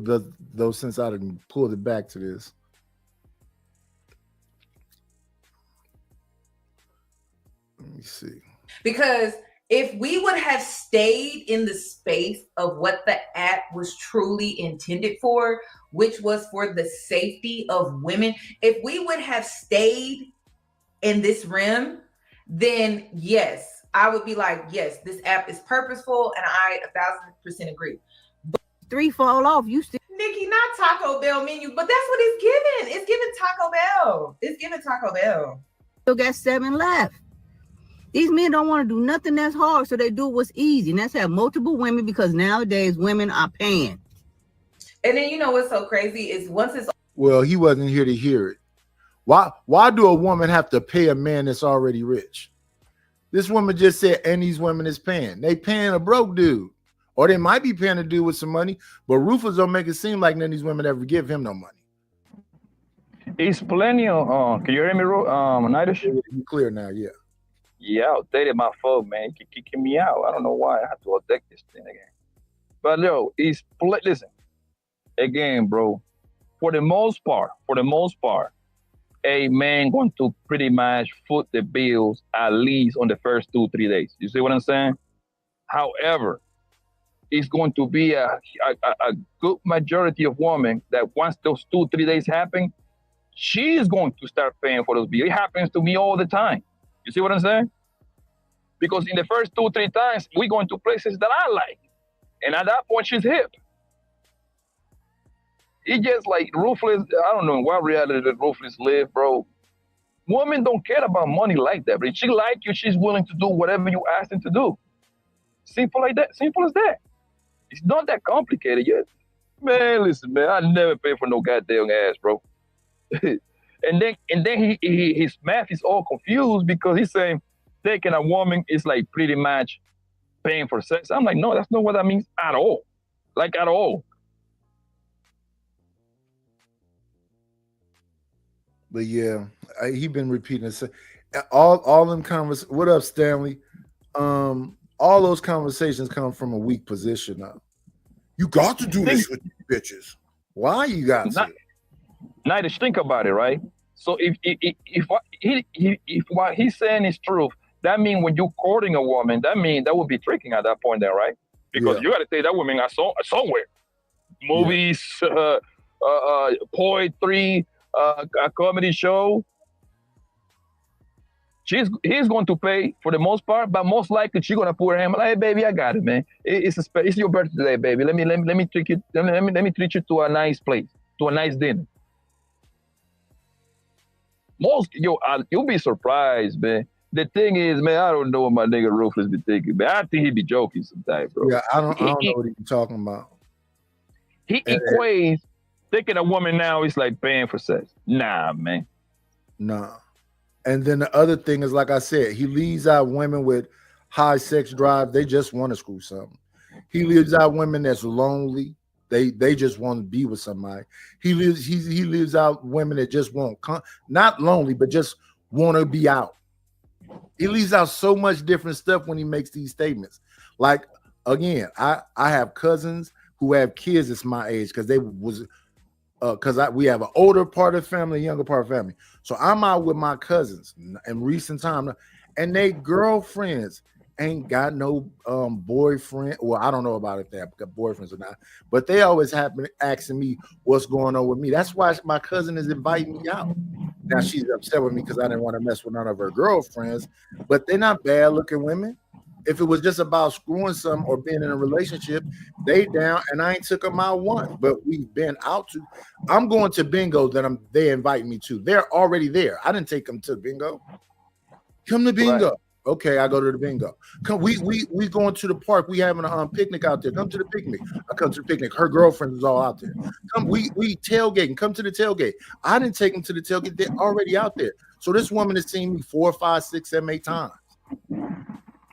though, since I didn't pull it back to this. Let me see. Because if we would have stayed in the space of what the app was truly intended for, which was for the safety of women, if we would have stayed in this realm, then yes, I would be like, yes, this app is purposeful, and I 1,000% agree. But 3 fall off. You still, Nikki, not Taco Bell menu, but that's what it's giving. It's giving Taco Bell. It's giving Taco Bell. Still got 7 left. These men don't want to do nothing that's hard, so they do what's easy, and that's have multiple women, because nowadays women are paying. And then you know what's so crazy is once it's well, he wasn't here to hear it. Why do a woman have to pay a man that's already rich? This woman just said, and these women is paying. They paying a broke dude, or they might be paying a dude with some money. But Rufus don't make it seem like none of these women ever give him no money. It's plenty of. Can you hear me, Nightish? You clear now, yeah. Yeah, I updated my phone, man. Keep kicking me out. I don't know why I have to update this thing again. But yo, listen, again, bro. For the most part, a man going to pretty much foot the bills at least on the first 2-3 days. You see what I'm saying? However, it's going to be a good majority of women that once those 2-3 days happen, she's going to start paying for those bills. It happens to me all the time. You see what I'm saying? Because in the first 2-3 times, we going to places that I like. And at that point, she's hip. It's just like Ruthless. I don't know in what reality that Ruthless live, bro. Women don't care about money like that. But if she like you, she's willing to do whatever you ask them to do. Simple like that. Simple as that. It's not that complicated yet. Man, listen, man, I never pay for no goddamn ass, bro. and then his math is all confused because he's saying taking a woman is like pretty much paying for sex. I'm like, no, that's not what that means at all. Like at all. But yeah, he been repeating this. All them conversations. What up, Stanley? All those conversations come from a weak position now. You got to do this with these bitches. Why you got to? Now just think about it, right? So if what he's saying is true, that means when you're courting a woman, that means that would be tricking at that point there, right? because you got to take that woman somewhere. Movies, poetry, a comedy show. He's going to pay for the most part, but most likely she's gonna put her hand like, "Hey, baby, I got it, man. It's your birthday today, baby. Let me treat you. Let me treat you to a nice place, to a nice dinner." You'll be surprised, man. The thing is, man, I don't know what my nigga Ruthless be thinking, man. I think he be joking sometimes, bro. Yeah, I don't know what he's talking about. He equates thinking a woman now is like paying for sex. Nah, man. Nah. And then the other thing is, like I said, he leaves out women with high sex drive. They just want to screw something. He leaves out women that's lonely. They just want to be with somebody. He leaves out women that just not lonely, but just want to be out. He leaves out so much different stuff when he makes these statements. Like, again, I have cousins who have kids that's my age because we have an older part of the family, a younger part of the family. So I'm out with my cousins in recent time, and they girlfriends ain't got no boyfriend. Well, I don't know about if they have boyfriends or not, but they always have been asking me what's going on with me. That's why my cousin is inviting me out. Now she's upset with me because I didn't want to mess with none of her girlfriends, but they're not bad looking women. If it was just about screwing some or being in a relationship, they down, and I ain't took them out once, but we've been out to. I'm going to bingo that they invite me to. They're already there. I didn't take them to bingo. Come to bingo. Right. Okay, I go to the bingo. Come, we going to the park. We having a picnic out there. Come to the picnic. I come to the picnic. Her girlfriend is all out there. Come, we tailgating. Come to the tailgate. I didn't take them to the tailgate. They're already out there. So this woman has seen me 4, 5, 6, 7, 8 times.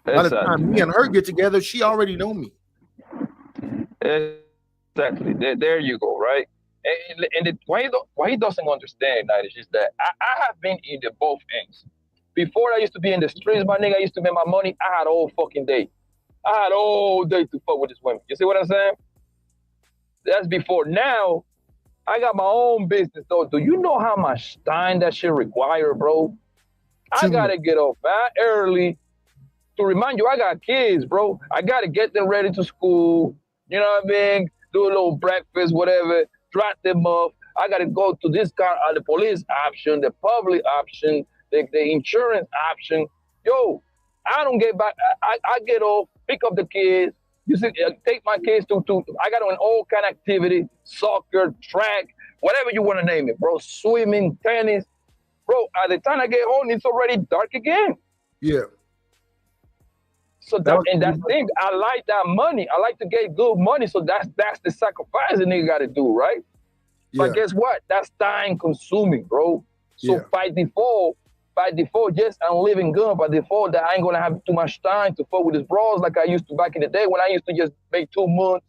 By the time me and her get together, she already know me. Exactly. There you go, right? And why he doesn't understand that is just that I have been in the both ends. Before I used to be in the streets, my nigga, I used to make my money. I had all fucking day. I had all day to fuck with this women. You see what I'm saying? That's before. Now, I got my own business, though. Do you know how much time that shit require, bro? I gotta get up early. To remind you, I got kids, bro. I got to get them ready to school. You know what I mean? Do a little breakfast, whatever. Drop them off. I got to go to this car, the police option, the public option, the insurance option. Yo, I don't get back. I get off, pick up the kids. You see, take my kids to I got on all kind of activity, soccer, track, whatever you want to name it, bro. Swimming, tennis. Bro, at the time I get home, it's already dark again. Yeah. So that's the thing. I like that money. I like to get good money. So that's the sacrifice a nigga got to do, right? Yeah. But guess what? That's time consuming, bro. So by default, yes, I'm living good. By default, that I ain't gonna have too much time to fuck with these bros like I used to back in the day when I used to just make 2 months,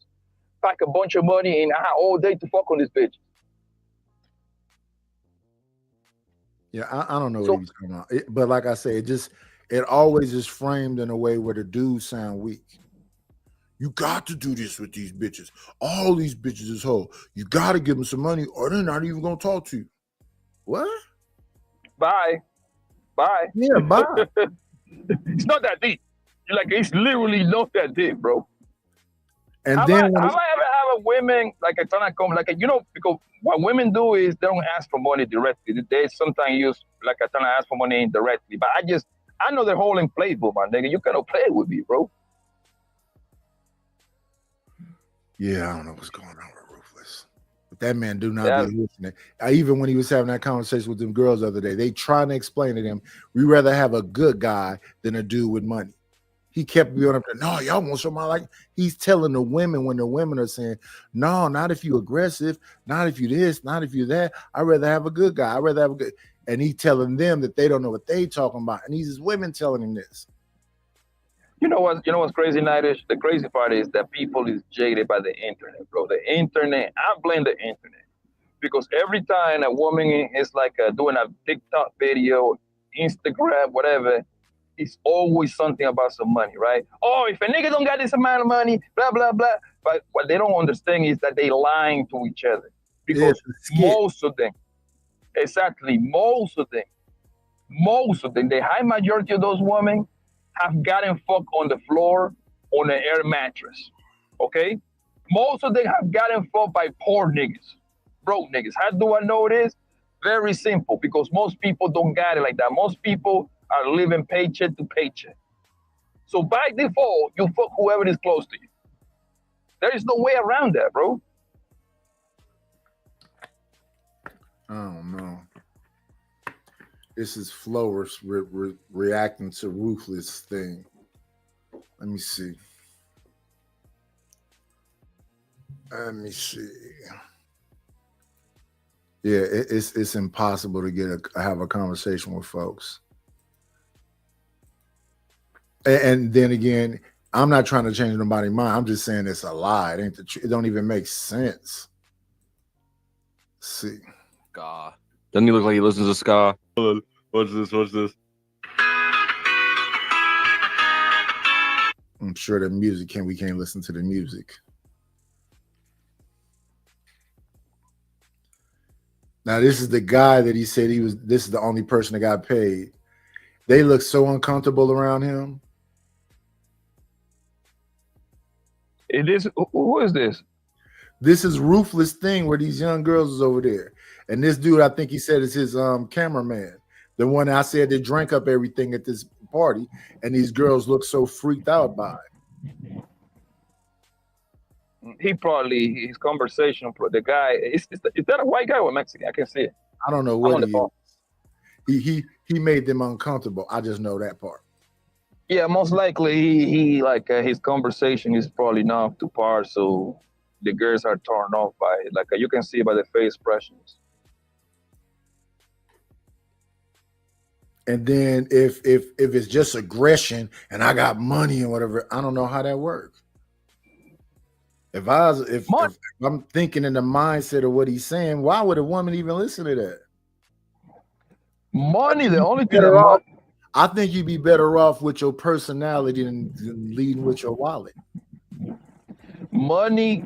pack a bunch of money, and I had all day to fuck on this bitch. Yeah, I don't know what he's talking about. But like I say, it always is framed in a way where the dudes sound weak. You got to do this with these bitches. All these bitches is hoe. You got to give them some money or they're not even going to talk to you. What? Bye. Yeah, bye. It's not that deep. It's literally not that deep, bro. And have I ever have a women, like a ton of come, because what women do is they don't ask for money directly. They sometimes use like a ton of ask for money indirectly. But I know they're holding playbook, my nigga. You cannot play with me, bro. Yeah, I don't know what's going on with Ruthless. But that man do not be listening. Even when he was having that conversation with them girls the other day, they trying to explain to them, we rather have a good guy than a dude with money. He kept going up there, no, y'all want somebody like, he's telling the women when the women are saying, no, not if you aggressive, not if you this, not if you that. I'd rather have a good guy. I'd rather have a good. And he telling them that they don't know what they talking about. And these women telling him this. You know what's crazy, Nightwish? The crazy part is that people is jaded by the internet, bro. The internet, I blame the internet. Because every time a woman is like doing a TikTok video, Instagram, whatever, it's always something about some money, right? Oh, if a nigga don't got this amount of money, blah, blah, blah. But what they don't understand is that they lying to each other. Because most of them, exactly, most of them, the high majority of those women have gotten fucked on the floor on an air mattress. Okay, most of them have gotten fucked by poor niggas, broke niggas. How do I know this? Very simple, because most people don't got it like that. Most people are living paycheck to paycheck. So by default, you fuck whoever is close to you. There is no way around that, bro. I don't know. This is Flo reacting to Ruthless thing. Let me see. Yeah, it's impossible to have a conversation with folks. And then again, I'm not trying to change nobody's mind. I'm just saying it's a lie. It ain't the truth. It don't even make sense. Let's see. Ska. Doesn't he look like he listens to ska? What's this? I'm sure the music we can't listen to the music. Now, this is the guy that he said this is the only person that got paid. They look so uncomfortable around him. It is. Who is this? This is Ruthless thing where these young girls is over there. And this dude, I think he said is his cameraman. The one I said that drank up everything at this party. And these girls look so freaked out by it. He probably, his conversation, the guy, is that a white guy or Mexican? I can see it. I don't know what he made them uncomfortable. I just know that part. Yeah, most likely he his conversation is probably not up to par, so the girls are turned off by it. Like you can see by the face expressions. And then if it's just aggression and I got money and whatever, I don't know how that works. If I'm thinking in the mindset of what he's saying, why would a woman even listen to that? Money, the only thing I think you'd be better off with your personality than leading with your wallet. Money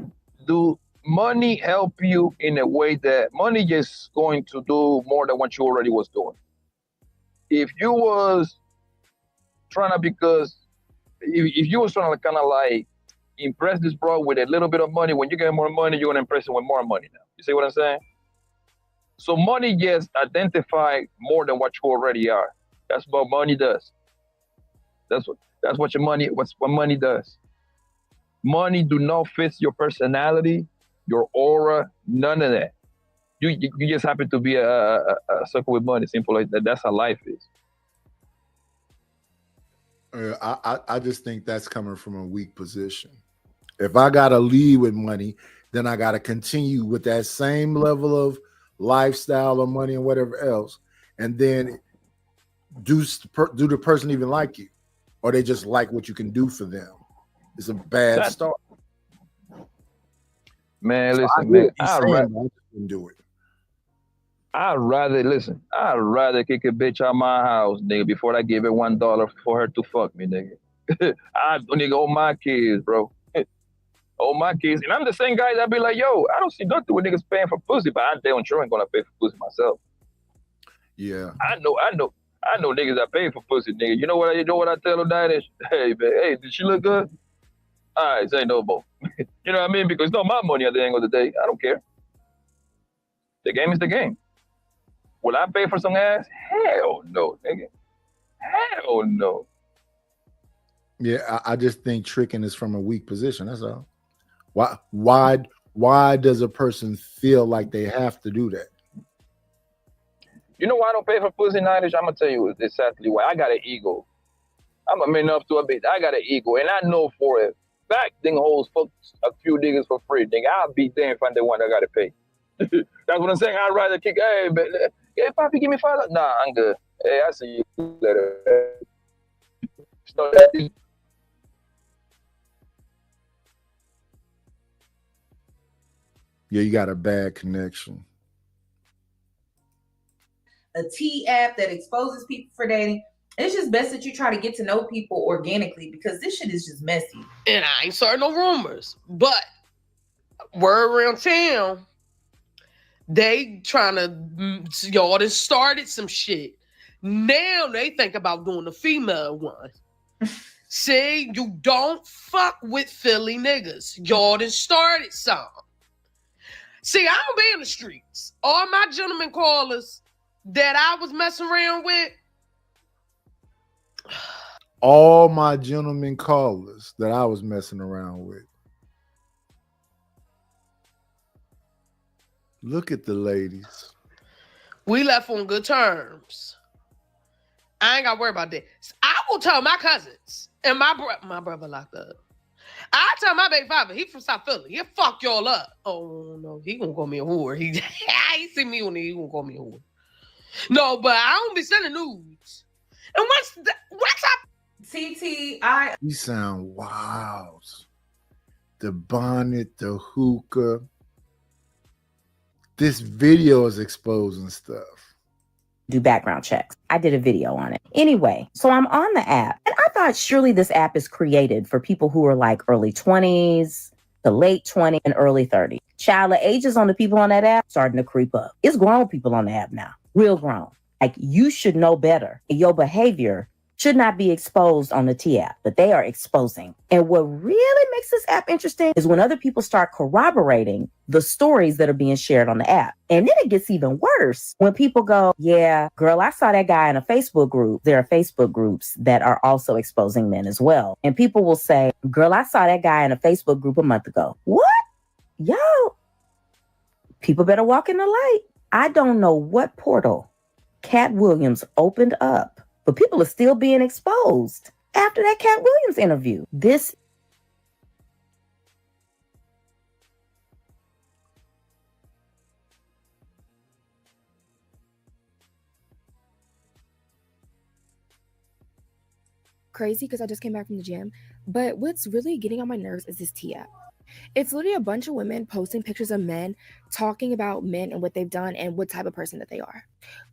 help you in a way that money is going to do more than what you already was doing. If you was trying to, because if you was trying to kind of like impress this bro with a little bit of money, when you get more money, you're gonna impress him with more money now. You see what I'm saying? So money gets identified more than what you already are. That's what money does. That's what money does. Money do not fit your personality, your aura, none of that. You just happen to be a sucker with money. Simple like that. That's how life is. I just think that's coming from a weak position. If I got to lead with money, then I got to continue with that same level of lifestyle or money and whatever else. And then do the person even like you? Or they just like what you can do for them? It's a bad start. Man, listen, man. I'd rather do it. I'd rather kick a bitch out my house, nigga, before I give it $1 for her to fuck me, nigga. Nigga, all my kids, bro. All my kids. And I'm the same guy that be like, yo, I don't see nothing with niggas paying for pussy, but I damn sure ain't gonna pay for pussy myself. Yeah. I know niggas that pay for pussy, nigga. You know what I tell them that is? Hey, man, hey, did she look good? All right, say no more. You know what I mean? Because it's not my money at the end of the day. I don't care. The game is the game. Will I pay for some ass? Hell no, nigga. Hell no. Yeah, I just think tricking is from a weak position. That's all. Why does a person feel like they have to do that? You know why I don't pay for pussy, Nightish? I'm gonna tell you exactly why. I got an ego. I'm a man enough to admit I got an ego, and I know for a fact them hoes fuck a few niggas for free. Nigga, I'll be damned if I'm the one that gotta pay. That's what I'm saying. I'd rather kick. Hey, but yeah, Poppy, give me $5. Nah, I'm good. Hey, I see you later. Yeah, you got a bad connection. A T app that exposes people for dating. It's just best that you try to get to know people organically, because this shit is just messy. And I ain't starting no rumors, but word around town, they trying to, y'all done started some shit. Now they think about doing the female one. See, you don't fuck with Philly niggas. Y'all done started some. See, I don't be in the streets. All my gentlemen callers that I was messing around with. All my gentlemen callers that I was messing around with. Look at the ladies. We left on good terms. I ain't got to worry about that. I will tell my cousins and my brother locked up. I tell my baby father, he from South Philly. He'll fuck y'all up. Oh, no, he gonna call me a whore. He see me on there, he gonna call me a whore. No, but I don't be sending nudes. And once I... You sound wild. The bonnet, the hookah. This video is exposing stuff. Do background checks. I did a video on it. Anyway, so I'm on the app, and I thought surely this app is created for people who are like early 20s, the late 20s, and early 30s. Child, the ages on the people on that app starting to creep up. It's grown people on the app now, real grown. Like, you should know better. Your behavior should not be exposed on the T app, but they are exposing. And what really makes this app interesting is when other people start corroborating the stories that are being shared on the app. And then it gets even worse when people go, yeah, girl, I saw that guy in a Facebook group. There are Facebook groups that are also exposing men as well. And people will say, girl, I saw that guy in a Facebook group a month ago. What? Yo, people better walk in the light. I don't know what portal Cat Williams opened up, but people are still being exposed after that Cat Williams interview. This crazy because I just came back from the gym. But what's really getting on my nerves is this T app. It's literally a bunch of women posting pictures of men, talking about men and what they've done and what type of person that they are.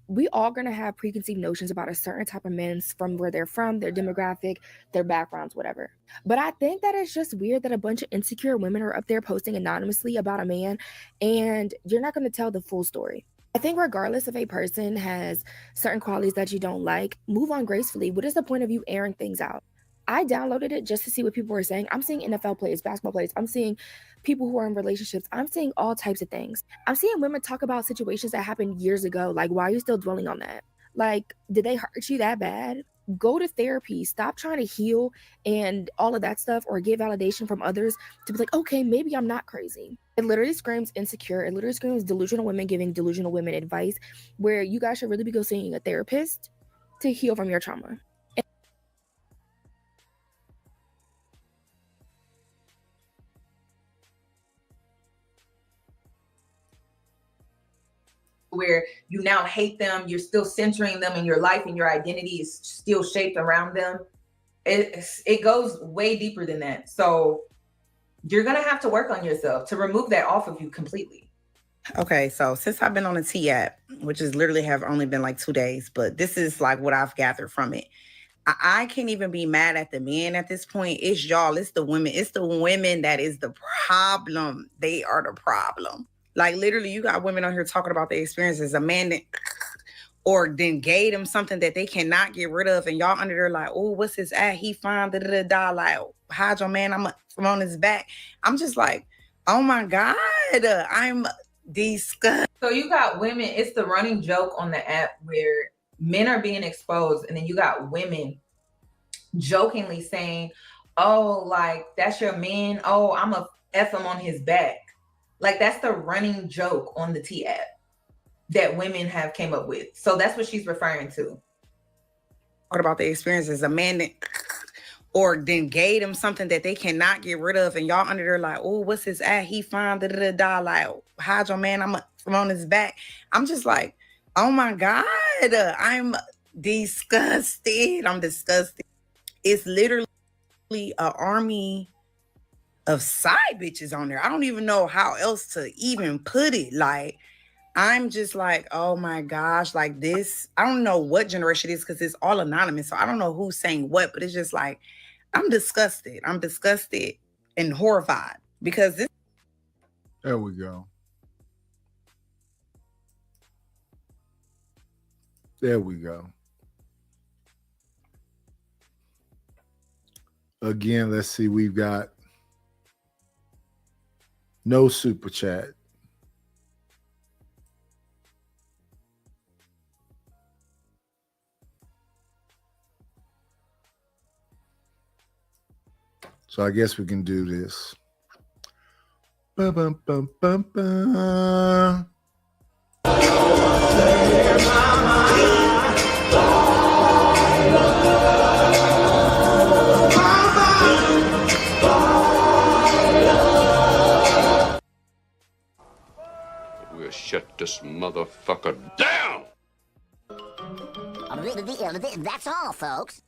We all gonna have preconceived notions about a certain type of men from where they're from, their demographic, their backgrounds, whatever. But I think that it's just weird that a bunch of insecure women are up there posting anonymously about a man, and you're not gonna tell the full story. I think regardless if a person has certain qualities that you don't like, move on gracefully. What is the point of you airing things out? I downloaded it just to see what people were saying. I'm seeing NFL players, basketball players. I'm seeing people who are in relationships. I'm seeing all types of things. I'm seeing women talk about situations that happened years ago. Like, why are you still dwelling on that? Like, did they hurt you that bad? Go to therapy. Stop trying to heal and all of that stuff or get validation from others to be like, okay, maybe I'm not crazy. It literally screams insecure. It literally screams delusional women giving delusional women advice, where you guys should really be go seeing a therapist to heal from your trauma. Where you now hate them, you're still centering them in your life, and your identity is still shaped around them. It goes way deeper than that. So you're gonna have to work on yourself to remove that off of you completely. Okay, so since I've been on the T app, which is literally have only been like 2 days, but this is like what I've gathered from it. I can't even be mad at the men at this point. It's y'all, it's the women. It's the women that is the problem. They are the problem. Like, literally, you got women on here talking about their experiences. A man that, or then gave them something that they cannot get rid of. And y'all under there like, oh, what's his at? He fine, da-da-da-da. Like, hide your man, I'm on his back. I'm just like, oh my God, I'm disgusted. So you got women, it's the running joke on the app where men are being exposed, and then you got women jokingly saying, oh, like, that's your man. Oh, I'm a F him on his back. Like, that's the running joke on the T app that women have came up with. So that's what she's referring to. What about the experiences? A man that, or then gave them something that they cannot get rid of. And y'all under there like, oh, what's his at? He fine, da-da-da-da. Like, hide your man, I'm on his back. I'm just like, oh my God, I'm disgusted. I'm disgusted. It's literally an army of side bitches on there. I don't even know how else to even put it. Like, I'm just like, oh my gosh, like this. I don't know what generation it is because it's all anonymous. So I don't know who's saying what, but it's just like, I'm disgusted. I'm disgusted and horrified because this. There we go. There we go. Again, let's see. We've got no super chat. So I guess we can do this. Bum, bum, bum, bum, bum. We'll shut this motherfucker down! That's all, folks.